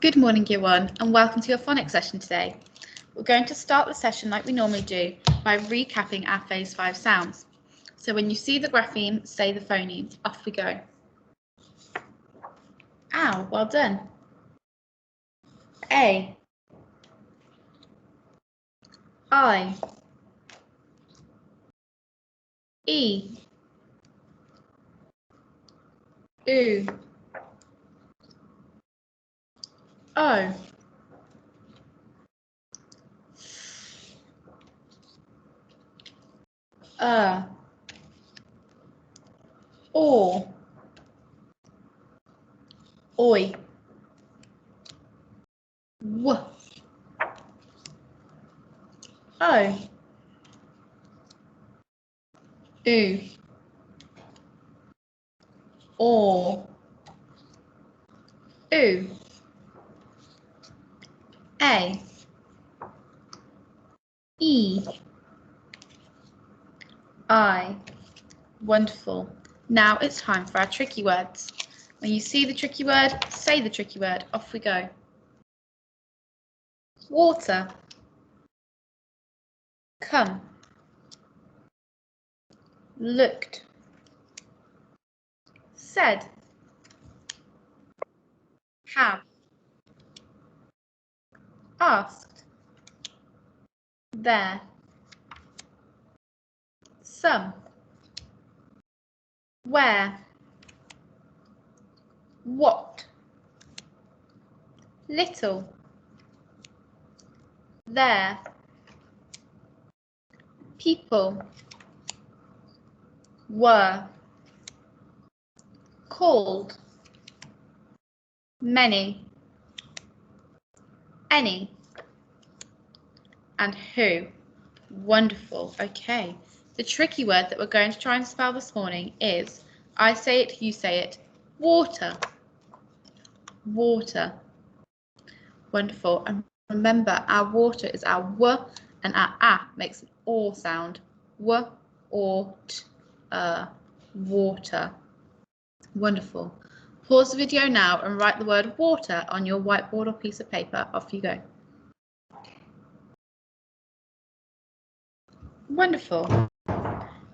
Good morning, Year 1, and welcome to your phonics session today. We're going to start the session like we normally do by recapping our Phase 5 sounds. So when you see the grapheme, say the phoneme. Off we go. Ow, well done. A. I. E. U. O. Or. Oi. W. O. U. Or. U. A. E. I. Wonderful. Now it's time for our tricky words. When you see the tricky word, say the tricky word. Off we go. Water. Come. Looked. Said. Have. Asked. There. Some. Where. What. Little. There. People. Were. Called. Many. Any. And who. Wonderful. Okay. The tricky word that we're going to try and spell this morning is, I say it, you say it, water. Water. Wonderful. And remember, our water is our w, and our a makes an or sound. W, or, t, water. Wonderful. Pause the video now and write the word water on your whiteboard or piece of paper. Off you go. Wonderful.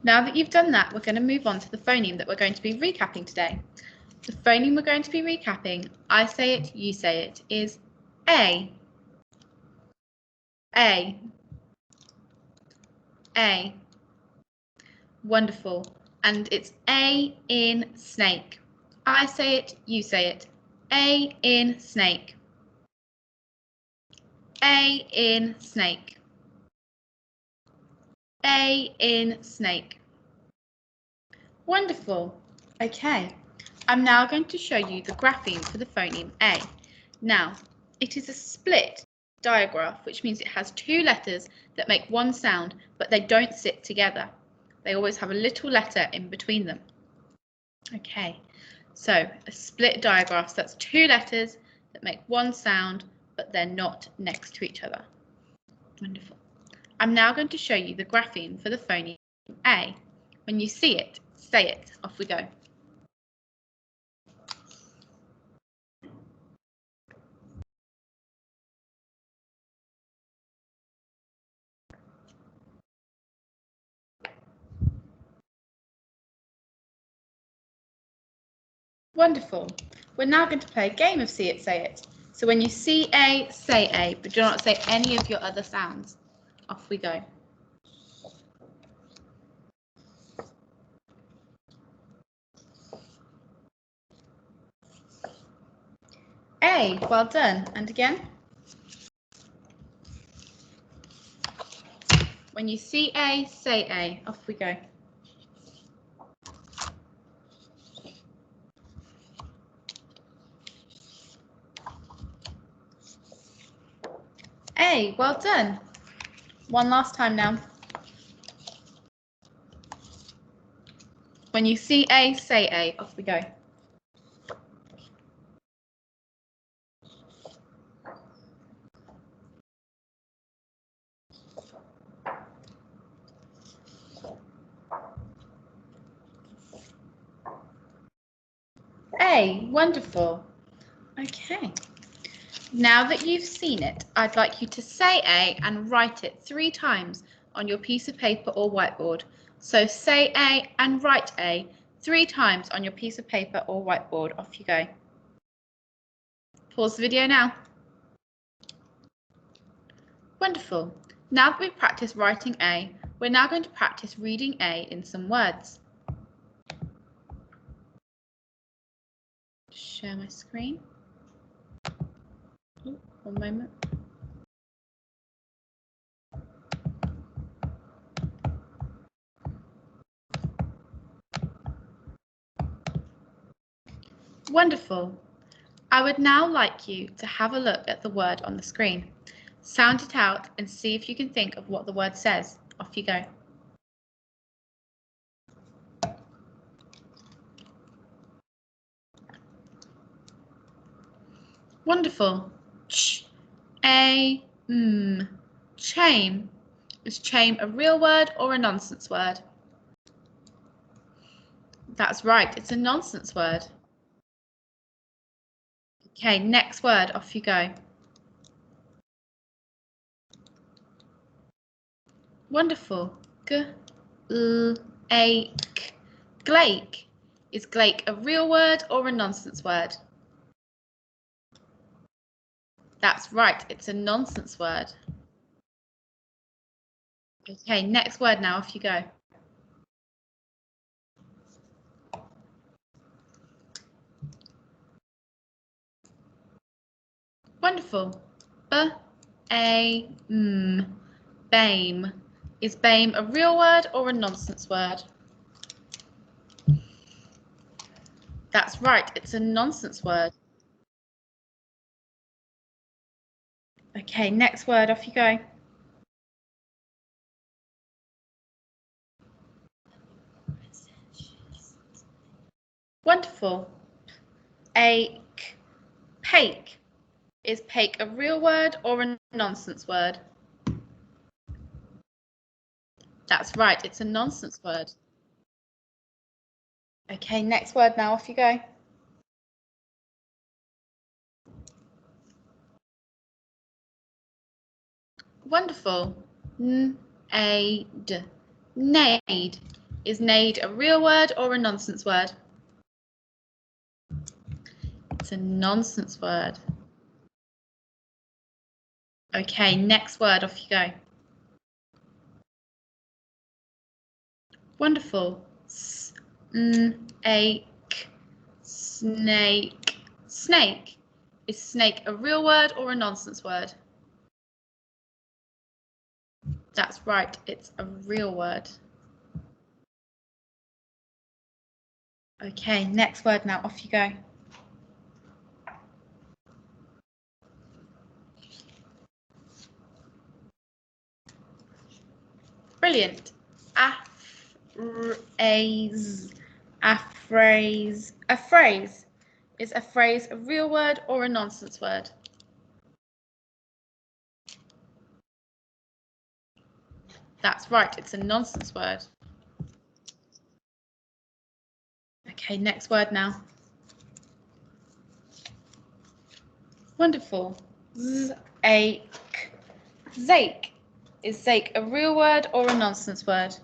Now that you've done that, we're going to move on to the phoneme that we're going to be recapping today. The phoneme we're going to be recapping, I say it, you say it, is A. A. A. Wonderful. And it's A in snake. I say it, you say it. A in snake. A in snake. A in snake. Wonderful. Okay. I'm now going to show you the grapheme for the phoneme A. Now, it is a split digraph, which means it has two letters that make one sound, but they don't sit together. They always have a little letter in between them. Okay, so a split digraph, so that's two letters that make one sound, but they're not next to each other. Wonderful. I'm now going to show you the grapheme for the phoneme A. When you see it, say it. Off we go. Wonderful. We're now going to play a game of see it, say it. So when you see A, say A, but do not say any of your other sounds. Off we go. A, well done. And again. When you see A, say A. Off we go. A, well done. One last time now. When you see A, say A. Off we go. A, wonderful. Okay. Now that you've seen it, I'd like you to say A and write it 3 times on your piece of paper or whiteboard. So say A and write A 3 times on your piece of paper or whiteboard. Off you go. Pause the video now. Wonderful. Now that we've practiced writing A, we're now going to practice reading A in some words. Share my screen. Oh, one moment. Wonderful. I would now like you to have a look at the word on the screen. Sound it out and see if you can think of what the word says. Off you go. Wonderful. Chain. Is chain a real word or a nonsense word? That's right, it's a nonsense word. Okay, next word, off you go. Wonderful. Glake. Glake. Is glake a real word or a nonsense word? That's right, it's a nonsense word. Okay, next word now, off you go. Wonderful. Bame. Is bame a real word or a nonsense word? That's right, it's a nonsense word. Okay, next word, off you go. Wonderful. Pake. Is pake a real word or a nonsense word? That's right, it's a nonsense word. Okay, next word now, off you go. Wonderful. Nade. Nade. Is nade a real word or a nonsense word? It's a nonsense word. Okay, next word, off you go. Wonderful. Snake. Snake. Is snake a real word or a nonsense word? That's right, it's a real word. Okay, next word now, off you go. Brilliant. A phrase. Is a phrase a real word or a nonsense word? That's right, it's a nonsense word. Okay, next word now. Wonderful. Zake. Zake. Is zake a real word or a nonsense word?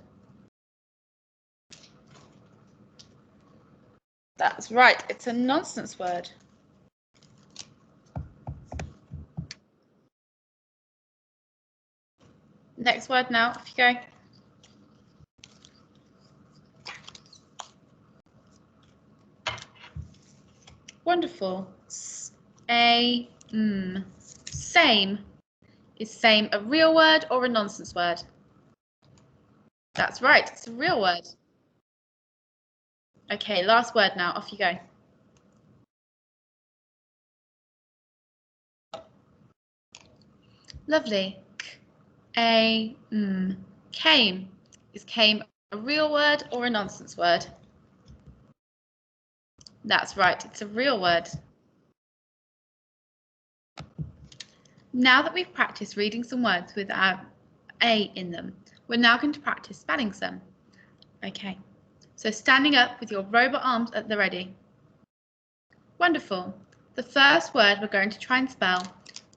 That's right, it's a nonsense word. Next word now, off you go. Wonderful. Same. Is same a real word or a nonsense word? That's right, it's a real word. Okay, last word now, off you go. Lovely. Came. Is came a real word or a nonsense word? That's right, it's a real word. Now that we've practiced reading some words with our A in them, we're now going to practice spelling some. Okay, so standing up with your robot arms at the ready. Wonderful. The first word we're going to try and spell,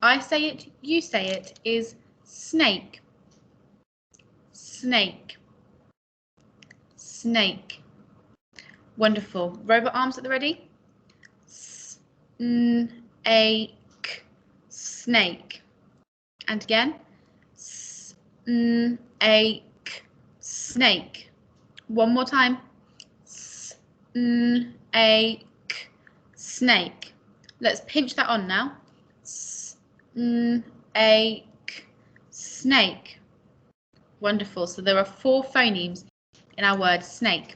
I say it, you say it, is snake. Snake. Snake. Wonderful. Robot arms at the ready. Snake. Snake. And again. Snake. Snake. One more time. Snake. Snake. Let's pinch that on now. Snake. Snake. Wonderful. So there are 4 phonemes in our word snake.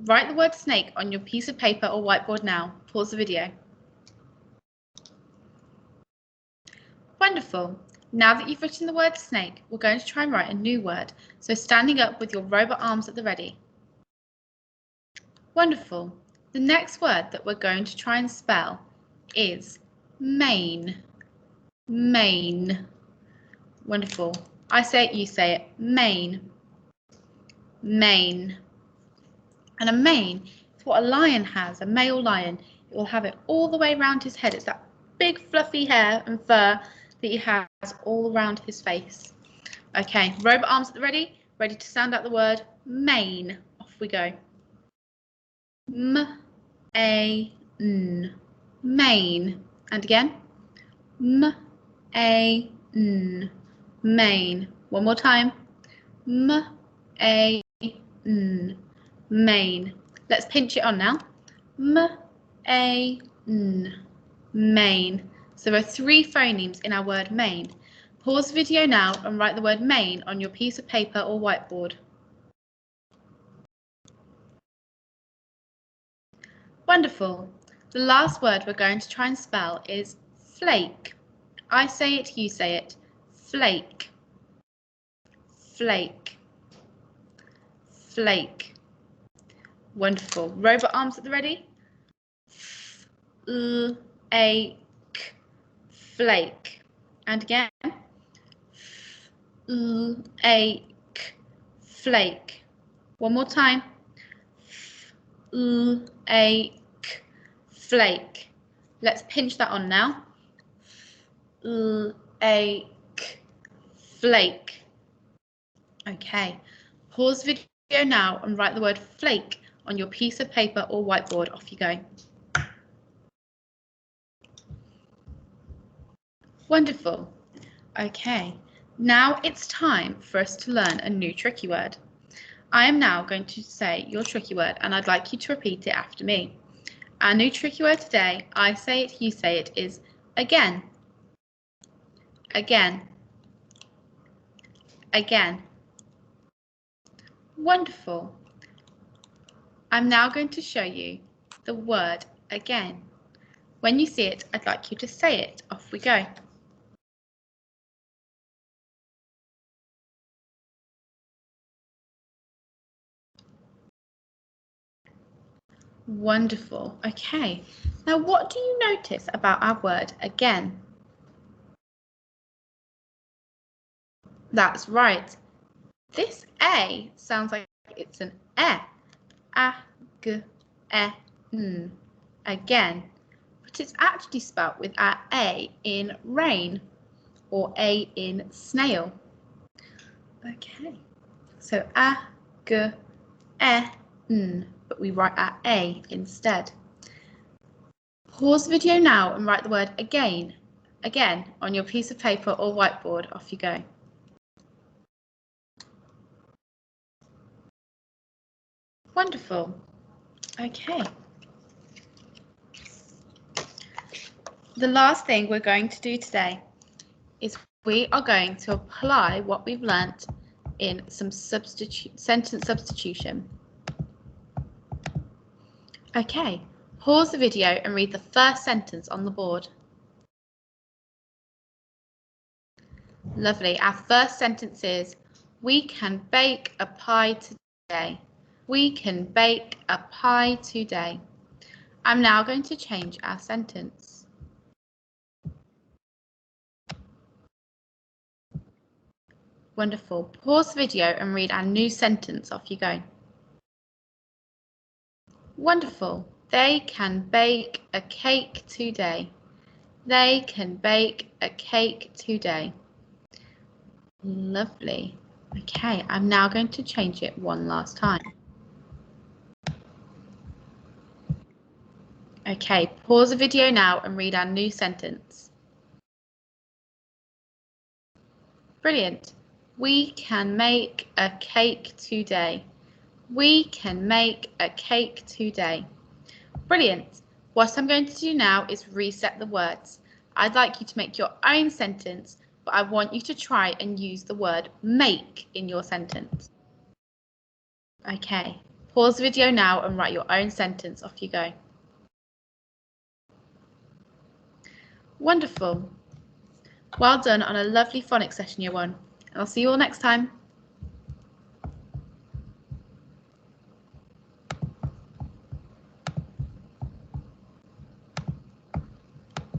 Write the word snake on your piece of paper or whiteboard now. Pause the video. Wonderful. Now that you've written the word snake, we're going to try and write a new word. So standing up with your robot arms at the ready. Wonderful. The next word that we're going to try and spell is main. Main. Wonderful. I say it, you say it. Main. Mane. And a mane is what a lion has, a male lion. It will have it all the way around his head. It's that big fluffy hair and fur that he has all around his face. Okay, robot arms at the ready. Ready to sound out the word mane. Off we go. M-A-N. Mane. And again. M-A-N. Mane. One more time. M-A-N. Main. Let's pinch it on now. M-A-N. Main. So there are 3 phonemes in our word main. Pause the video now and write the word main on your piece of paper or whiteboard. Wonderful. The last word we're going to try and spell is flake. I say it, you say it. Flake. Flake. Flake. Wonderful. Robot arms at the ready. Flake. Flake. And again. Flake. Flake. One more time. Flake. Flake. Let's pinch that on now. Flake. Flake. Okay. Pause the video now and write the word flake on your piece of paper or whiteboard. Off you go. Wonderful. Okay, now it's time for us to learn a new tricky word. I am now going to say your tricky word and I'd like you to repeat it after me. Our new tricky word today, I say it, you say it, is again. Again. Again. Wonderful. I'm now going to show you the word again. When you see it, I'd like you to say it. Off we go. Wonderful. Okay. Now, what do you notice about our word again? That's right. This A sounds like it's an E. A-G-E-N. Again. But it's actually spelt with our A in rain or A in snail. Okay. So A-G-E-N. But we write our A instead. Pause the video now and write the word again on your piece of paper or whiteboard. Off you go. Wonderful. Okay. The last thing we're going to do today is we are going to apply what we've learnt in some sentence substitution. Okay, pause the video and read the first sentence on the board. Lovely. Our first sentence is, we can bake a pie today. We can bake a pie today. I'm now going to change our sentence. Wonderful. Pause the video and read our new sentence. Off you go. Wonderful. They can bake a cake today. They can bake a cake today. Lovely. Okay, I'm now going to change it one last time. Okay, pause the video now and read our new sentence. Brilliant. We can make a cake today. We can make a cake today. Brilliant. What I'm going to do now is reset the words. I'd like you to make your own sentence, but I want you to try and use the word make in your sentence. Okay, pause the video now and write your own sentence. Off you go. Wonderful. Well done on a lovely phonics session, year one. And I'll see you all next time.